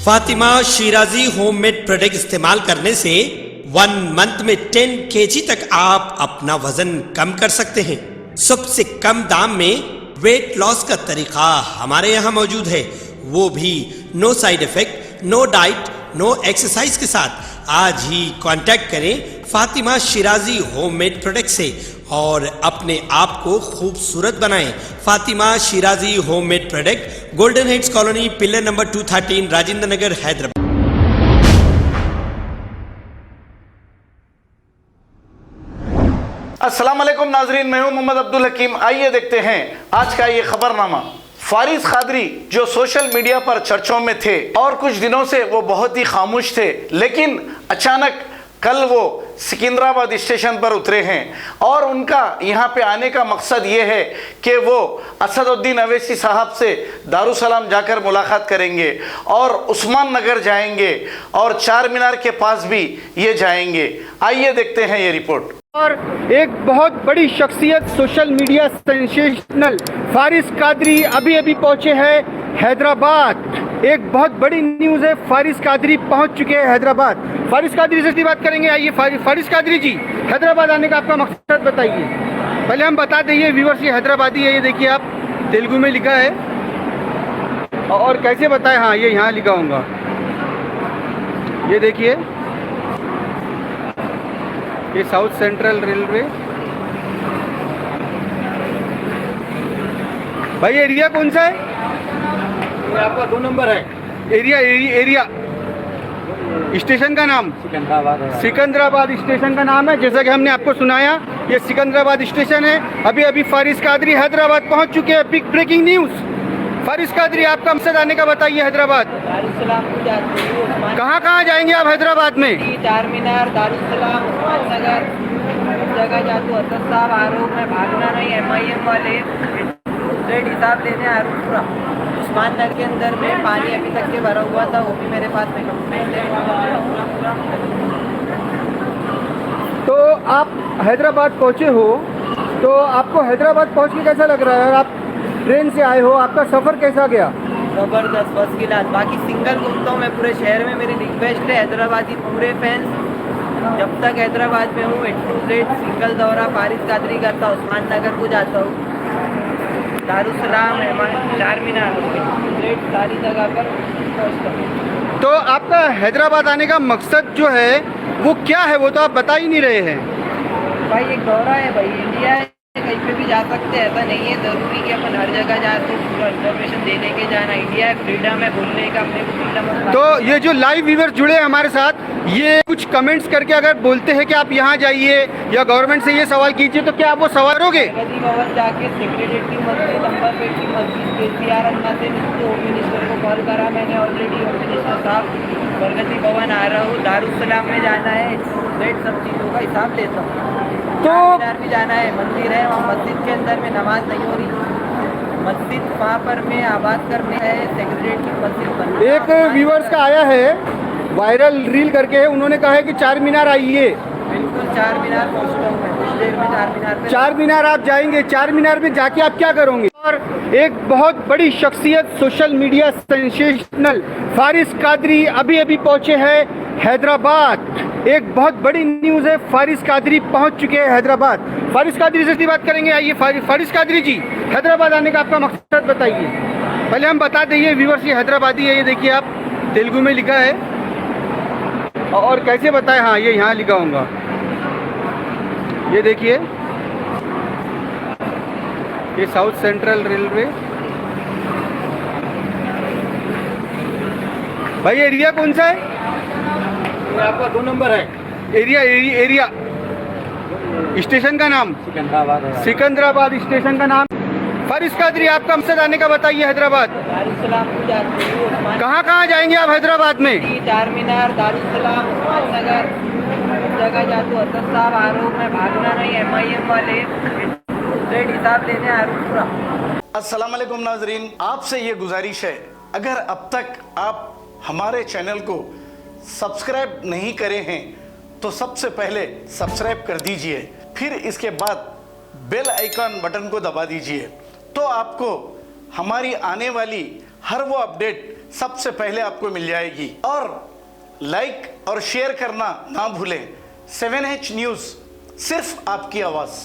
Fatima Shirazi homemade product इस्तेमाल करने से 1 मंथ में 10 kg तक आप अपना वजन कम कर सकते हैं। सबसे कम दाम में वेट लॉस का तरीका हमारे यहाँ मौजूद है, वो भी no side effect, no diet, no exercise के साथ। आज ही कांटेक्ट करें फातिमा शिराजी होममेड प्रोडक्ट से और अपने आप को खूबसूरत बनाएं। Fatima Shirazi homemade product, golden heads colony, pillar number 213, Rajendra Nagar, Hyderabad. अस्सलाम वालेकुम नाजरीन, मैं हूं मोहम्मद अब्दुल हकीम। आइए देखते हैं आज का ये खबरनामा। फारिस कादरी जो सोशल मीडिया पर चर्चों में थे और कुछ दिनों से वो बहुत ही खामोश थे, लेकिन अचानक कल वो सिकंदराबाद स्टेशन पर उतरे हैं और उनका यहाँ पे आने का मकसद ये है कि वो असदुद्दीन अवैसी साहब से दारुसलाम जाकर मुलाकात करेंगे और उस्मान नगर जाएंगे और चार मीनार के पास भी ये जाएंगे। आइए देखते हैं ये रिपोर्ट। और एक बहुत बड़ी शख्सियत, social media sensational Faris Qadri अभी अभी पहुंचे हैं हैदराबाद। एक बहुत बड़ी न्यूज़ है, फारिस कादरी पहुंच चुके हैं हैदराबाद। फारिस कादरी से बात करेंगे। आइए फारिस कादरी जी, हैदराबाद आने का आपका मकसद बताइए। पहले हम बता देंगे व्यूअर्स, ये हैदराबादी है, ये देखिए आप, तेलुगु में लिखा है और कैसे बताएं। हाँ, ये यहाँ लिखा होगा, ये देखिए, ये साउथ सेंट्रल रेलवे। भाई एरिया कौन सा है? ये आपका 2 नंबर है। एरिया स्टेशन का नाम सिकंदराबाद स्टेशन का नाम है। जैसा कि हमने आपको सुनाया, ये सिकंदराबाद स्टेशन है। अभी अभी फारिस कादरी हैदराबाद पहुंच चुके हैं। Big breaking news. Faris Qadri, आपका मकसद आने का बताइए हैदराबाद। कहाँ जाएंगे आप हैदराबाद में? चार मीनार, दारुसलाम, उस्मान नगर, जगह जातू असद साहब आरोप में भागना नहीं। MIM वाले रेट हिसाब लेने आरोप पूरा उस्मान नगर के अंदर में पानी अभी तक के भरा हुआ था, वो भी मेरे पास में कंप्लेंट है। तो आप हैदराबाद पहुँचे हो, तो आपको हैदराबाद पहुँच के कैसा लग रहा है? आप ट्रेन से आए हो, आपका सफ़र कैसा गया? ज़बरदस्त, फर्स्ट क्लास। बाकी सिंगल घूमता हूँ मैं पूरे शहर में। मेरी रिक्वेस्ट है हैदराबादी पूरे फैंस, जब तक हैदराबाद में हूँ A to Z सिंगल दौरा फारिस कादरी करता हूँ। उस्मान नगर को जाता हूँ, दारुसलाम, चार मीनार, सारी जगह पर पहुँचता हूँ। तो आपका हैदराबाद आने का मकसद जो है वो क्या है, वो तो आप बता ही नहीं रहे हैं। भाई एक दौरा है, भाई इंडिया है, कहीं पे भी जा सकते हैं। ऐसा नहीं है ज़रूरी कि अपन हर जगह जाए तो पूरा इन्फॉर्मेशन देने के जाना। इंडिया है, फ्रीडम है बोलने का, अपने को फ्रीडम। तो ये जो लाइव व्यूअर्स जुड़े हैं हमारे साथ, ये कुछ कमेंट्स करके अगर बोलते हैं कि आप यहाँ जाइए या गवर्नमेंट से ये सवाल कीजिए, तो क्या आप वो सवाल करोगे? प्रगति भवन जाके सेक्रेटरी की मस्जिद, अंबरपेट की मस्जिद, KCR अन्ना से होम मिनिस्टर को कॉल करा मैंने ऑलरेडी। होम मिनिस्टर साहब, प्रगति भवन आ रहा हूँ, दारुसलाम में जाना है, रेट सब चीज़ों का हिसाब लेता हूँ। तो भी जाना है, मंदिर है वहाँ, मस्जिद के अंदर में नमाज नहीं हो रही। मस्जिद वहाँ पर में आबाद करने है, सेक्रेटरी की मस्जिद। एक व्यूअर्स का आया है, वायरल रील करके है, उन्होंने कहा है कि चार मीनार आइए। बिल्कुल, चार मीनार पहुँचता हूँ मैं कुछ देर में। चार मीनार आप जाएंगे, चार मीनार में जाके आप क्या करोगे? और एक बहुत बड़ी शख्सियत, social media sensational Faris Qadri अभी अभी पहुंचे हैं हैदराबाद। एक बहुत बड़ी न्यूज़ है, फारिस कादरी पहुंच चुके हैं हैदराबाद। फारिस कादरी से बात करेंगे। आइए फारिस कादरी जी, हैदराबाद आने का आपका मकसद बताइए। पहले हम बता देंगे व्यूअर्स, ये हैदराबादी है, ये देखिए आप, तेलुगु में लिखा है और कैसे बताएं। हाँ, ये यहाँ लिखा होगा, ये देखिए, ये साउथ सेंट्रल रेलवे। भाई एरिया कौन सा है? ये आपका 2 नंबर है। एरिया स्टेशन का नाम सिकंदराबाद स्टेशन का नाम। फारिस कादरी, आपका मकसद आने का बताइए हैदराबाद। दारुसलाम को जाते हूँ। कहाँ जाएंगे आप हैदराबाद में? चार मीनार, दारुसलाम, उस्मान नगर, जगह जातू असद साहब आरोप में भागना नहीं। MIM वाले रेट हिसाब लेने आरोप पूरा। अस्सलाम वालेकुम नाजरीन, आपसे ये गुजारिश है, अगर अब तक आप हमारे चैनल को सब्सक्राइब नहीं करे हैं तो सबसे पहले सब्सक्राइब कर दीजिए, फिर इसके बाद बेल आइकन बटन को दबा दीजिए, तो आपको हमारी आने वाली हर वो अपडेट सबसे पहले आपको मिल जाएगी। और लाइक और शेयर करना ना भूलें। 7H न्यूज़, सिर्फ आपकी आवाज़।